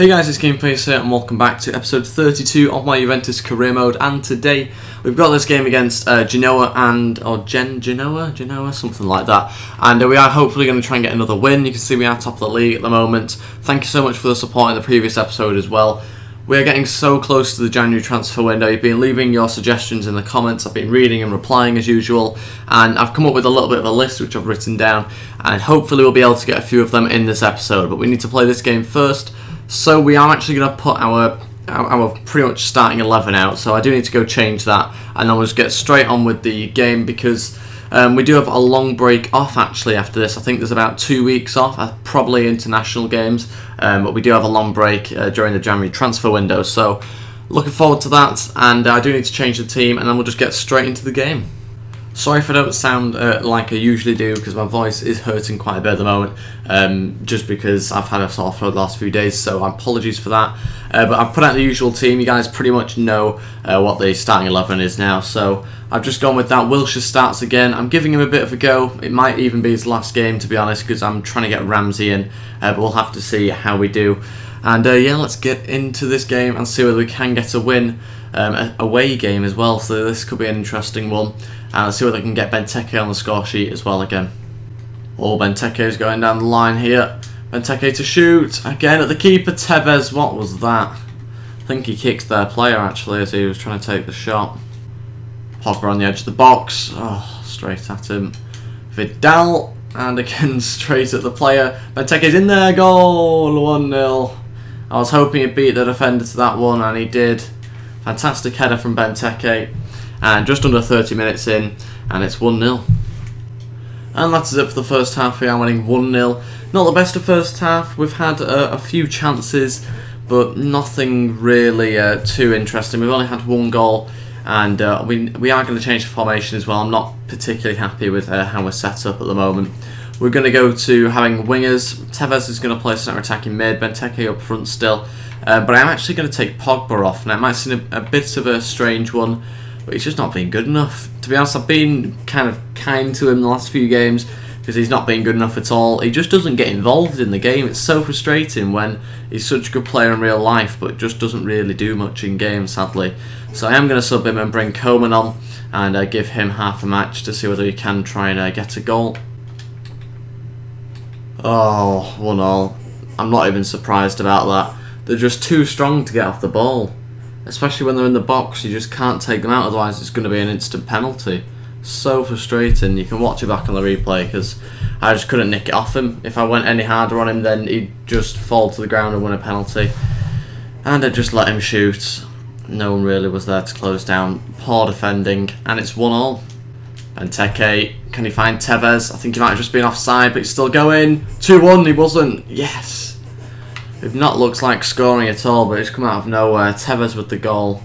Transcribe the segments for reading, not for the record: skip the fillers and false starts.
Hey guys, it's GameFace here and welcome back to episode 32 of my Juventus career mode, and today we've got this game against Genoa Genoa, something like that, and we are hopefully going to try and get another win. You can see we are top of the league at the moment. Thank you so much for the support in the previous episode as well. We are getting so close to the January transfer window. You've been leaving your suggestions in the comments, I've been reading and replying as usual, and I've come up with a little bit of a list which I've written down, and hopefully we'll be able to get a few of them in this episode, but we need to play this game first. So we are actually going to put our pretty much starting 11 out, so I do need to go change that, and then we'll just get straight on with the game because we do have a long break off actually after this. I think there's about 2 weeks off, probably international games, but we do have a long break during the January transfer window, so looking forward to that, and I do need to change the team, and then we'll just get straight into the game. Sorry if I don't sound like I usually do, because my voice is hurting quite a bit at the moment, just because I've had a sore throat the last few days, so apologies for that. But I've put out the usual team. You guys pretty much know what the starting 11 is now, so I've just gone with that. Wilshere starts again. I'm giving him a bit of a go. It might even be his last game, to be honest, because I'm trying to get Ramsey in, but we'll have to see how we do. And yeah, let's get into this game and see whether we can get a win. Away game as well, so this could be an interesting one. And let's see whether I can get Benteke on the score sheet as well again. Oh, Benteke's going down the line here. Benteke to shoot. Again at the keeper, Tevez. What was that? I think he kicked their player actually as he was trying to take the shot. Pogba on the edge of the box. Oh, straight at him. Vidal. And again straight at the player. Benteke's in there. Goal. 1-0. I was hoping he'd beat the defender to that one, and he did. Fantastic header from Benteke. And just under 30 minutes in, and it's 1-0. And that's it for the first half. We are winning 1-0. Not the best of first half. We've had a few chances, but nothing really too interesting. We've only had one goal, and we are going to change the formation as well. I'm not particularly happy with how we're set up at the moment. We're going to go to having wingers. Tevez is going to play centre attacking mid, Benteke up front still. But I'm actually going to take Pogba off. Now it might seem a bit of a strange one, but he's just not been good enough. To be honest, I've been kind of kind to him the last few games because he's not been good enough at all. He just doesn't get involved in the game. It's so frustrating when he's such a good player in real life, but just doesn't really do much in game, sadly. So I am going to sub him and bring Coman on and give him half a match to see whether he can try and get a goal. Oh, 1-0. I'm not even surprised about that. They're just too strong to get off the ball. Especially when they're in the box, you just can't take them out, otherwise it's going to be an instant penalty. So frustrating. You can watch it back on the replay because I just couldn't nick it off him. If I went any harder on him, then he'd just fall to the ground and win a penalty. And I just let him shoot. No one really was there to close down. Poor defending, and it's 1-1. Benteke, can he find Tevez? I think he might have just been offside, but he's still going. 2-1, he wasn't. Yes. We've not looked like scoring at all, but it's come out of nowhere. Tevez with the goal.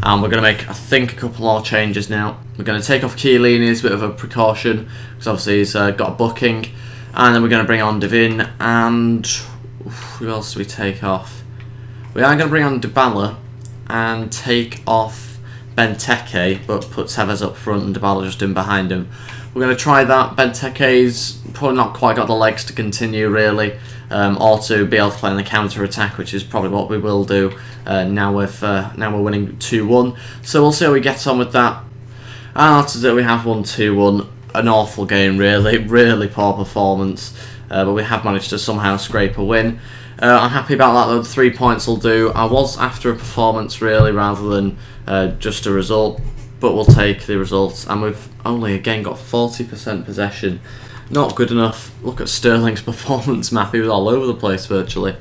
And we're going to make, I think, a couple more changes now. We're going to take off Chiellini as a bit of a precaution, because obviously he's got a booking. And then we're going to bring on Devin, and who else do we take off? We are going to bring on Dybala and take off Benteke, but put Tevez up front and Dybala just in behind him. We're going to try that. Benteke's probably not quite got the legs to continue, really. Or to be able to play on the counter attack, which is probably what we will do now we're winning 2-1. So we'll see how we get on with that. And that's it. We have won 2-1. An awful game, really poor performance, but we have managed to somehow scrape a win. I'm happy about that though. The 3 points will do. I was after a performance really rather than just a result, but we'll take the results. And we've only again got 40% possession. Not good enough. Look at Sterling's performance map, he was all over the place virtually.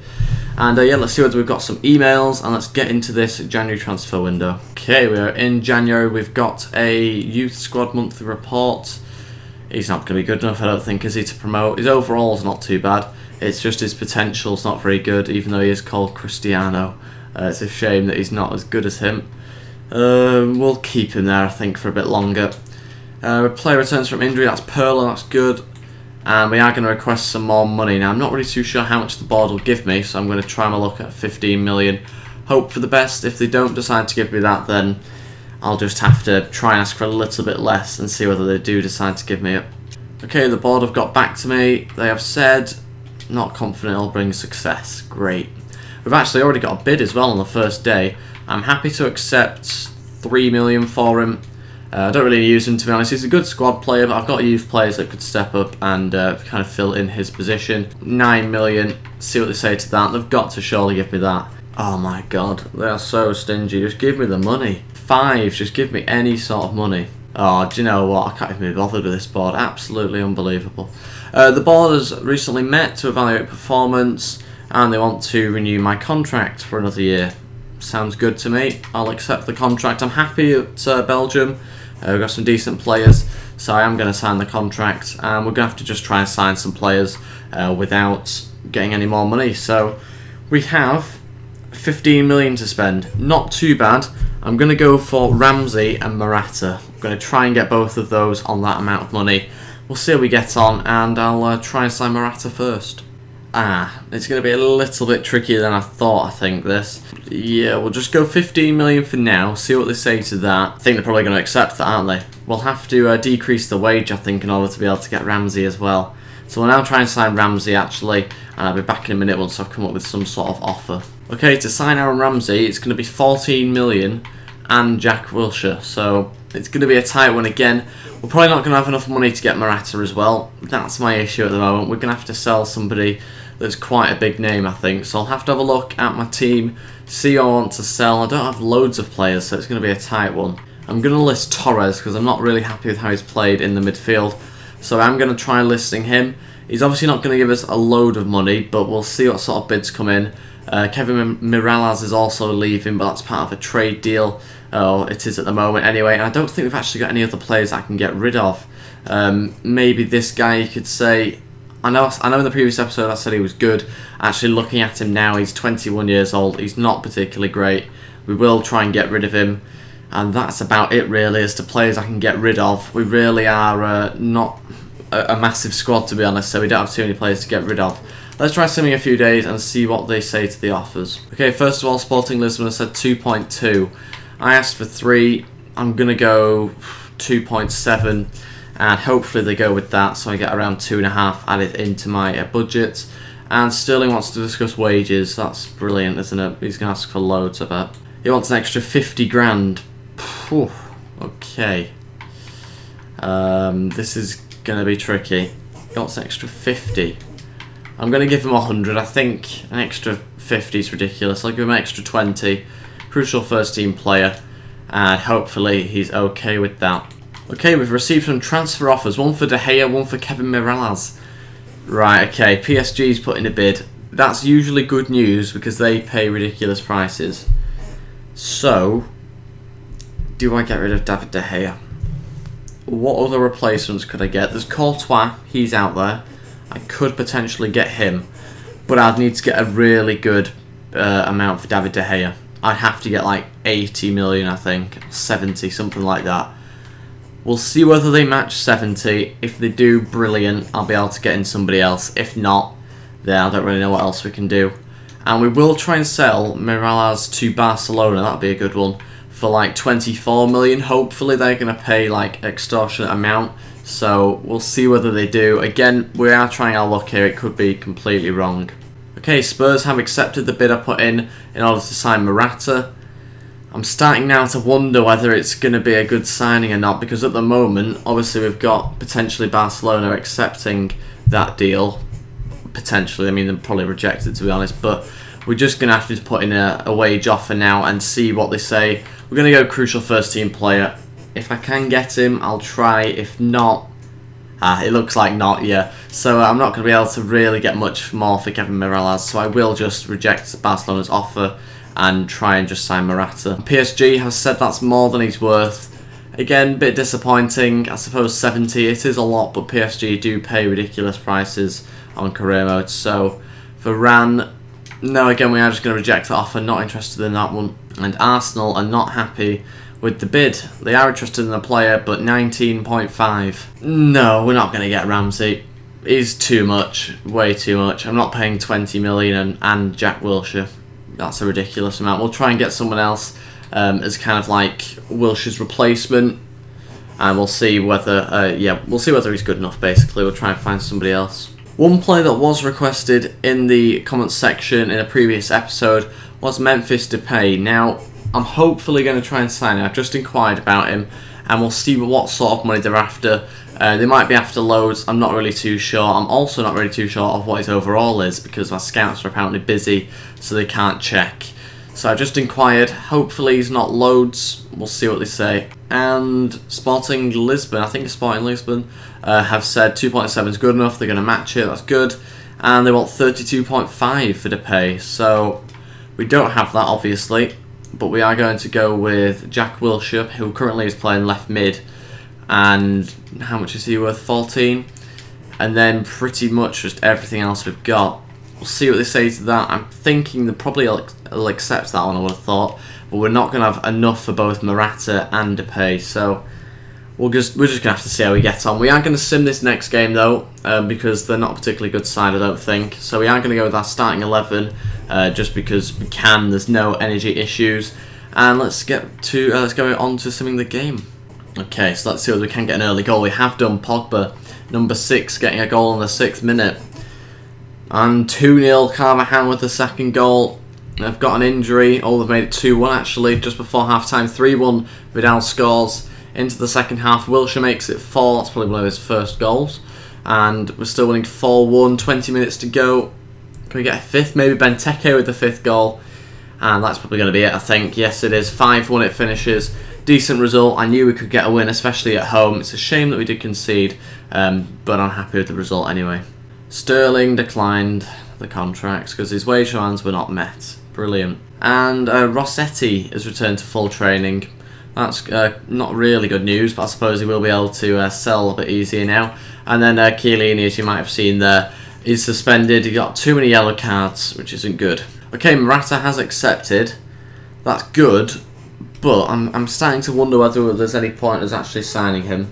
And yeah, let's see whether we've got some emails, and let's get into this January transfer window. Okay, we are in January. We've got a youth squad monthly report. He's not going to be good enough, I don't think, is he, to promote? His overall is not too bad. It's just his potential's not very good, even though he is called Cristiano. It's a shame that he's not as good as him. We'll keep him there, I think, for a bit longer. Player returns from injury, that's Perla, that's good. And we are going to request some more money. Now, I'm not really too sure how much the board will give me, so I'm going to try and look at 15 million. Hope for the best. If they don't decide to give me that, then I'll just have to try and ask for a little bit less and see whether they do decide to give me it. Okay, the board have got back to me. They have said, not confident it'll bring success. Great. We've actually already got a bid as well on the first day. I'm happy to accept 3 million for him. I don't really use him, to be honest. He's a good squad player, but I've got youth players that could step up and kind of fill in his position. 9 million, see what they say to that. They've got to surely give me that. Oh my god, they are so stingy. Just give me the money. 5, just give me any sort of money. Oh, do you know what? I can't even be bothered with this board. Absolutely unbelievable. The board has recently met to evaluate performance, and they want to renew my contract for another year. Sounds good to me. I'll accept the contract. I'm happy at Belgium. We've got some decent players, so I am going to sign the contract, and we're going to have to just try and sign some players without getting any more money. So we have 15 million to spend. Not too bad. I'm going to go for Ramsey and Morata. I'm going to try and get both of those on that amount of money. We'll see how we get on, and I'll try and sign Morata first. It's going to be a little bit trickier than I thought, I think, this. Yeah, we'll just go 15 million for now, see what they say to that. I think they're probably going to accept that, aren't they? We'll have to decrease the wage, I think, in order to be able to get Ramsey as well. So we'll now try and sign Ramsey, actually, and I'll be back in a minute once I've come up with some sort of offer. Okay, to sign Aaron Ramsey, it's going to be 14 million and Jack Wilshere, so it's going to be a tight one again. We're probably not going to have enough money to get Morata as well. That's my issue at the moment. We're going to have to sell somebody that's quite a big name, I think. So I'll have to have a look at my team, see who I want to sell. I don't have loads of players, so it's going to be a tight one. I'm going to list Torres because I'm not really happy with how he's played in the midfield. So I'm going to try listing him. He's obviously not going to give us a load of money, but we'll see what sort of bids come in. Kevin Mirallas is also leaving, but that's part of a trade deal. Oh, it is at the moment anyway, and I don't think we've actually got any other players I can get rid of. Maybe this guy, you could say. I know in the previous episode I said he was good. Actually, looking at him now, he's 21 years old. He's not particularly great. We will try and get rid of him, and that's about it really as to players I can get rid of. We really are not a massive squad, to be honest, so we don't have too many players to get rid of. Let's try simming a few days and see what they say to the offers. Okay, first of all, Sporting Lisbon has said 2.2. I asked for 3. I'm going to go 2.7, and hopefully they go with that, so I get around 2.5 added into my budget. And Sterling wants to discuss wages. That's brilliant, isn't it? He's going to ask for loads, I bet. He wants an extra 50 grand. Whew, okay. This is going to be tricky. He wants an extra 50. I'm going to give him 100. I think an extra 50 is ridiculous. I'll give him an extra 20. Crucial first team player, and hopefully he's okay with that. Okay, we've received some transfer offers. One for De Gea, one for Kevin Mirallas. Right, okay, PSG's put in a bid. That's usually good news because they pay ridiculous prices. So, do I get rid of David De Gea? What other replacements could I get? There's Courtois, he's out there. I could potentially get him, but I'd need to get a really good amount for David De Gea. I'd have to get like 80 million, I think, 70, something like that. We'll see whether they match 70. If they do, brilliant. I'll be able to get in somebody else. If not, then I don't really know what else we can do. And we will try and sell Mirallas to Barcelona. That'd be a good one. For like 24 million. Hopefully they're going to pay like extortionate amount. So we'll see whether they do. Again, we are trying our luck here. It could be completely wrong. Okay, Spurs have accepted the bid I put in order to sign Morata. I'm starting now to wonder whether it's going to be a good signing or not, because at the moment, obviously we've got potentially Barcelona accepting that deal. Potentially, I mean, they'll probably reject it, to be honest, but we're just going to have to put in a wage offer now and see what they say. We're going to go crucial first team player. If I can get him, I'll try. If not, it looks like not, yeah. So I'm not going to be able to really get much more for Kevin Mirallas, so I will just reject Barcelona's offer and try and just sign Morata. PSG has said that's more than he's worth. Again, a bit disappointing. I suppose 70, it is a lot, but PSG do pay ridiculous prices on career mode. So for Ran, no, again, we are just going to reject the offer, not interested in that one. And Arsenal are not happy with the bid. They are interested in the player, but 19.5. No, we're not going to get Ramsey. He's too much, way too much. I'm not paying 20 million and Jack Wilshere. That's a ridiculous amount. We'll try and get someone else as kind of like Wilshere's replacement, and we'll see whether, yeah, we'll see whether he's good enough. Basically, we'll try and find somebody else. One player that was requested in the comments section in a previous episode was Memphis Depay. Now, I'm hopefully going to try and sign him. I've just inquired about him, and we'll see what sort of money they're after. They might be after loads, I'm not really too sure. I'm also not really too sure of what his overall is, because my scouts are apparently busy, so they can't check. So I just inquired, hopefully he's not loads, we'll see what they say. And Sporting Lisbon, I think it's Sporting Lisbon, have said 2.7 is good enough, they're going to match it, that's good. And they want 32.5 for Depay, so we don't have that obviously, but we are going to go with Jack Wilshere, who currently is playing left mid. And how much is he worth? 14. And then pretty much just everything else we've got. We'll see what they say to that. I'm thinking they probably will accept that one, I would have thought. But we're not going to have enough for both Morata and Depay. So we're just going to have to see how we get on. We are going to sim this next game though, because they're not a particularly good side, I don't think. So we are going to go with our starting 11, just because we can. There's no energy issues. And let's go on to simming the game. Okay, so let's see whether we can get an early goal. We have done. Pogba, number 6, getting a goal in the 6th minute. And 2-0, Carvajal with the second goal. They've got an injury. Oh, they've made it 2-1 actually, just before half-time. 3-1, Vidal scores. Into the second half, Wilshere makes it 4. That's probably one of his first goals. And we're still winning 4-1, 20 minutes to go. Can we get a 5th? Maybe Benteke with the 5th goal. And that's probably going to be it, I think. Yes, it is. 5-1 it finishes. Decent result. I knew we could get a win, especially at home. It's a shame that we did concede, but I'm happy with the result anyway. Sterling declined the contracts because his wage demands were not met. Brilliant. And Rossetti has returned to full training. That's not really good news, but I suppose he will be able to sell a bit easier now. And then Chiellini, as you might have seen there, is suspended. He got too many yellow cards, which isn't good. Okay, Morata has accepted. That's good. But I'm starting to wonder whether there's any point in actually signing him.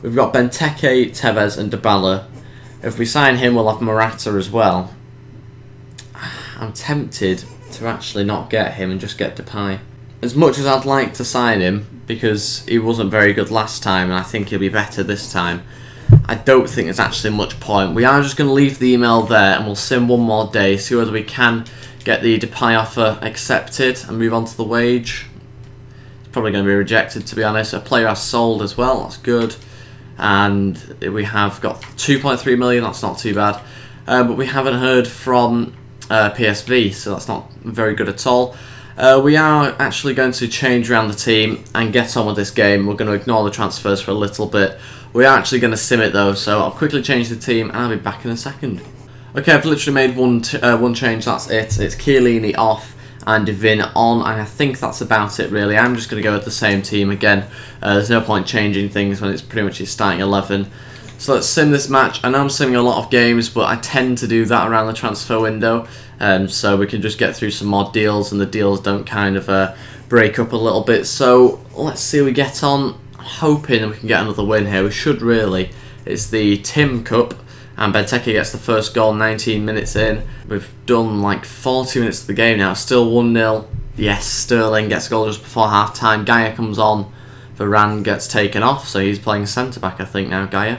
We've got Benteke, Tevez and Dybala. If we sign him, we'll have Morata as well. I'm tempted to actually not get him and just get Depay. As much as I'd like to sign him, because he wasn't very good last time and I think he'll be better this time, I don't think there's actually much point. We are just going to leave the email there and we'll sim one more day, see whether we can get the Depay offer accepted and move on to the wage. Probably going to be rejected, to be honest. A player has sold as well, that's good. And we have got 2.3 million, that's not too bad. But we haven't heard from PSV, so that's not very good at all. We are actually going to change around the team and get on with this game. We're going to ignore the transfers for a little bit. We are actually going to sim it though, so I'll quickly change the team and I'll be back in a second. Okay, I've literally made one change, that's it. It's Chiellini off and Divin on, and I think that's about it really. I'm just going to go with the same team again. There's no point changing things when it's pretty much your starting 11. So let's sim this match. I know I'm simming a lot of games, but I tend to do that around the transfer window, so we can just get through some more deals and the deals don't kind of break up a little bit. So let's see how we get on. I'm hoping we can get another win here. We should really. It's the Tim Cup. And Benteke gets the first goal 19 minutes in. We've done like 40 minutes of the game now. Still 1-0. Yes, Sterling gets a goal just before half-time. Gaia comes on. Varane gets taken off, so he's playing centre-back, I think, now, Gaia.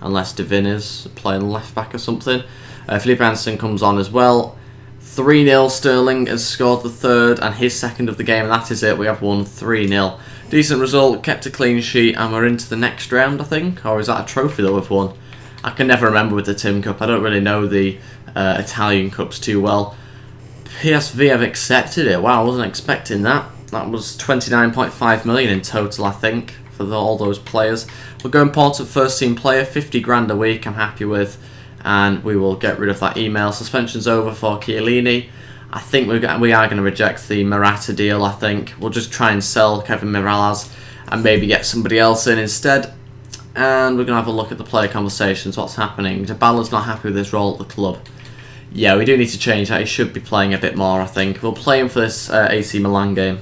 Unless Divin is playing left-back or something. Felipe Anderson comes on as well. 3-0, Sterling has scored the third and his second of the game, and that is it. We have won 3-0. Decent result, kept a clean sheet, and we're into the next round, I think. Or is that a trophy that we've won? I can never remember with the Tim Cup. I don't really know the Italian Cups too well. PSV have accepted it. Wow, I wasn't expecting that. That was 29.5 million in total, I think, for all those players. We'll go important first team player, 50 grand a week, I'm happy with. And we will get rid of that email. Suspension's over for Chiellini. I think we are going to reject the Morata deal, I think. We'll just try and sell Kevin Mirallas and maybe get somebody else in instead. And we're going to have a look at the player conversations, what's happening. Dybala's not happy with his role at the club. Yeah, we do need to change that. He should be playing a bit more, I think. We'll play him for this AC Milan game.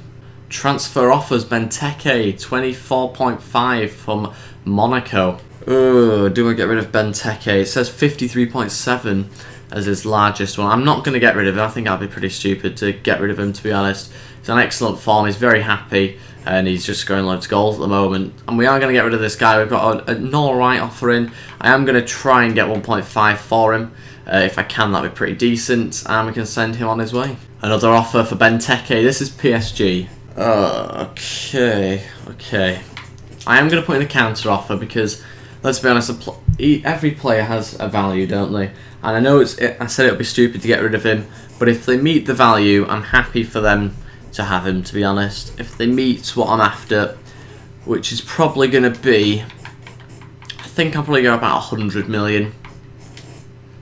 Transfer offers, Benteke, 24.5 from Monaco. Oh, do I get rid of Benteke? It says 53.7 as his largest one. I'm not going to get rid of him. I think that'd be pretty stupid to get rid of him, to be honest. He's on excellent form. He's very happy, and he's just scoring loads of goals at the moment. And we are going to get rid of this guy. We've got an alright offer in. I am going to try and get 1.5 for him. If I can, that'd be pretty decent, and we can send him on his way. Another offer for Benteke. This is PSG. Okay. I am going to put in a counter offer because, let's be honest, every player has a value, don't they? And I know I said it would be stupid to get rid of him, but if they meet the value, I'm happy for them to have him, to be honest. If they meet what I'm after, which is probably going to be, I think I'll probably go about 100 million.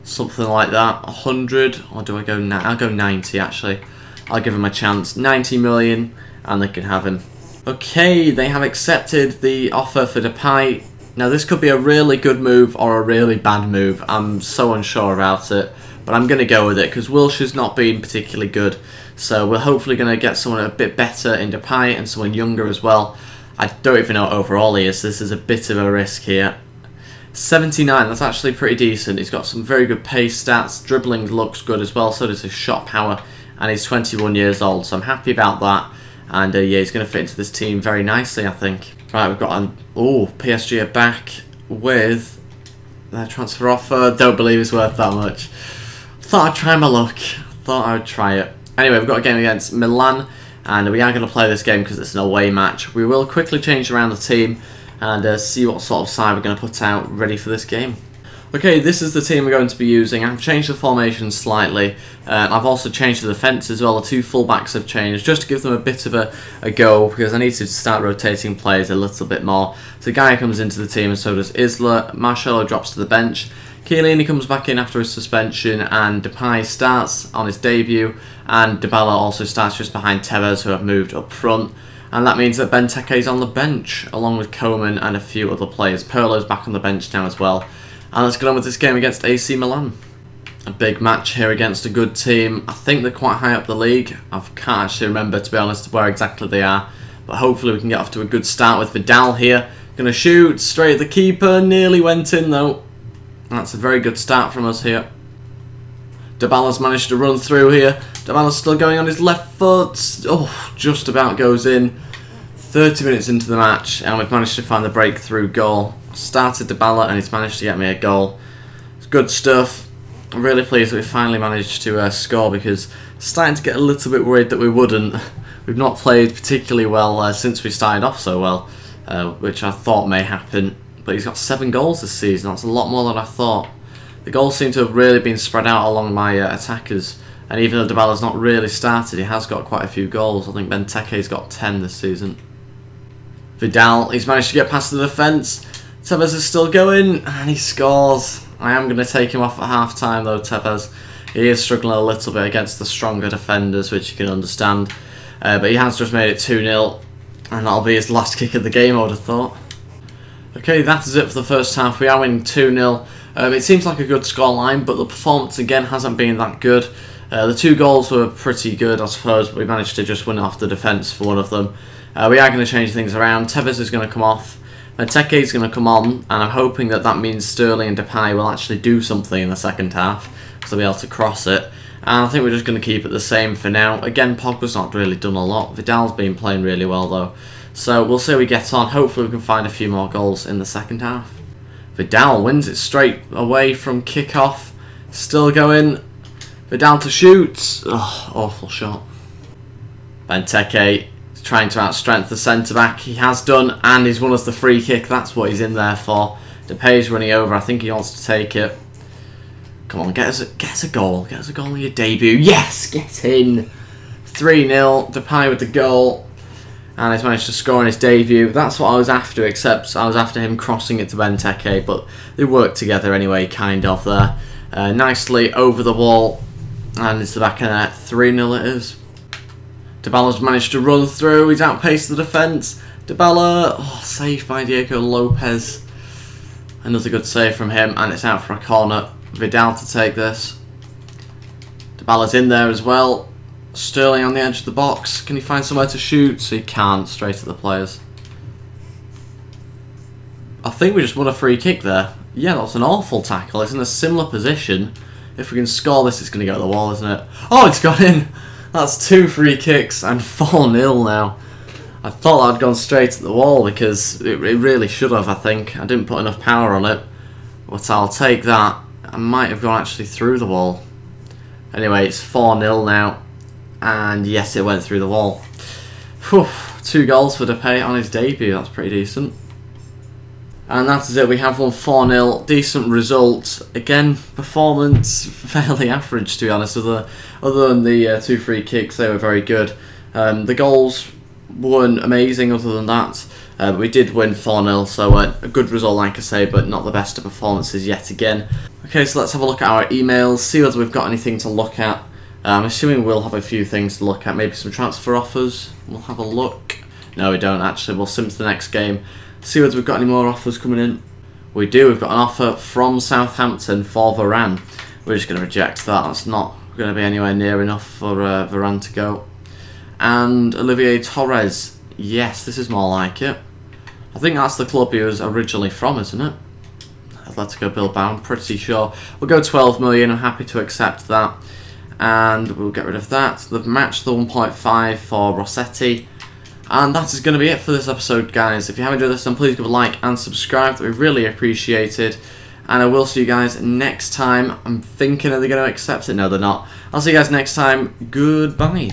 Something like that. 100, or do I go, I'll go 90 actually. I'll give him a chance. 90 million, and they can have him. Okay, they have accepted the offer for Depay. Now this could be a really good move or a really bad move. I'm so unsure about it, but I'm going to go with it because Wilshire's not been particularly good. So we're hopefully going to get someone a bit better in Depay and someone younger as well. I don't even know what overall he is. This is a bit of a risk here. 79, that's actually pretty decent. He's got some very good pace stats. Dribbling looks good as well, so does his shot power. And he's 21 years old, so I'm happy about that. And yeah, he's going to fit into this team very nicely, I think. Right, we've got PSG are back with their transfer offer. Don't believe it's worth that much. Thought I'd try my luck. Thought I would try it. Anyway, we've got a game against Milan, and we are going to play this game because it's an away match. We will quickly change around the team and see what sort of side we're going to put out ready for this game. Okay, this is the team we're going to be using. I've changed the formation slightly. I've also changed the defence as well. The two fullbacks have changed just to give them a bit of a go because I need to start rotating players a little bit more. So Guy comes into the team and so does Isla. Marcelo drops to the bench. Chiellini comes back in after his suspension, and Depay starts on his debut, and Dybala also starts just behind Tevez, who have moved up front. And that means that Benteke is on the bench, along with Coman and a few other players. Pirlo's back on the bench now as well. And let's get on with this game against AC Milan. A big match here against a good team. I think they're quite high up the league. I can't actually remember, to be honest, where exactly they are. But hopefully we can get off to a good start with Vidal here. Going to shoot straight at the keeper. Nearly went in though. That's a very good start from us here. Dybala's managed to run through here. Dybala's still going on his left foot. Oh, just about goes in. 30 minutes into the match, and we've managed to find the breakthrough goal. Started Dybala, and he's managed to get me a goal. It's good stuff. I'm really pleased that we finally managed to score, because starting to get a little bit worried that we wouldn't. We've not played particularly well since we started off so well, which I thought may happen. But he's got 7 goals this season. That's a lot more than I thought. The goals seem to have really been spread out along my attackers. And even though Dybala's not really started, he has got quite a few goals. I think Benteke's got 10 this season. Vidal, he's managed to get past the defence. Tevez is still going, and he scores. I am going to take him off at half-time though, Tevez. He is struggling a little bit against the stronger defenders, which you can understand. But he has just made it 2-0, and that'll be his last kick of the game, I would have thought. Okay, that is it for the first half. We are winning 2-0. It seems like a good scoreline, but the performance again hasn't been that good. The 2 goals were pretty good, I suppose, but we managed to just win off the defence for one of them. We are going to change things around. Tevez is going to come off. Benteke is going to come on, and I'm hoping that that means Sterling and Depay will actually do something in the second half, because they'll be able to cross it. And I think we're just going to keep it the same for now. Again, Pogba's not really done a lot. Vidal's been playing really well though. So we'll see how we get on. Hopefully we can find a few more goals in the second half. Vidal wins it straight away from kick-off. Still going. Vidal to shoot. Oh, awful shot. Benteke trying to outstrength the centre-back. He has done, and he's won us the free kick. That's what he's in there for. Depay's running over. I think he wants to take it. Come on, get us a goal. Get us a goal in your debut. Yes, get in. 3-0. Depay with the goal. And he's managed to score in his debut. That's what I was after, except I was after him crossing it to Benteke, but they worked together anyway, kind of there. Nicely over the wall, and it's the back of the net. 3-0 it is. Dybala's managed to run through. He's outpaced the defence. Dybala, saved by Diego Lopez. Another good save from him, and it's out for a corner. Vidal to take this. Dybala's in there as well. Sterling on the edge of the box. Can he find somewhere to shoot? So he can't. Straight at the players. I think we just won a free kick there. Yeah, that was an awful tackle. It's in a similar position. If we can score this, it's going to go to the wall, isn't it? Oh, it's gone in! That's 2 free kicks and 4-0 now. I thought I'd gone straight to the wall because it really should have, I think. I didn't put enough power on it. But I'll take that. I might have gone actually through the wall. Anyway, it's 4-0 now. And yes, it went through the wall. Whew, 2 goals for Depay on his debut. That's pretty decent. And that is it. We have won 4-0. Decent result. Again, performance fairly average, to be honest. Other than the 2 free kicks, they were very good. The goals weren't amazing other than that. But we did win 4-0, so a good result, like I say, but not the best of performances yet again. Okay, so let's have a look at our emails, see whether we've got anything to look at. I'm assuming we'll have a few things to look at, maybe some transfer offers. We'll have a look. No, we don't actually. We'll sim to the next game. See whether we've got any more offers coming in. We do. We've got an offer from Southampton for Varane. We're just going to reject that. That's not going to be anywhere near enough for Varane to go. And Olivier Torres. Yes, this is more like it. I think that's the club he was originally from, isn't it? Atletico Bilbao, I'm pretty sure. We'll go 12 million. I'm happy to accept that. And we'll get rid of that. They've matched the 1.5 for Rossetti. And that is going to be it for this episode, guys. If you have enjoyed this, then please give a like and subscribe. That would be really appreciated. And I will see you guys next time. I'm thinking, are they going to accept it? No, they're not. I'll see you guys next time. Goodbye.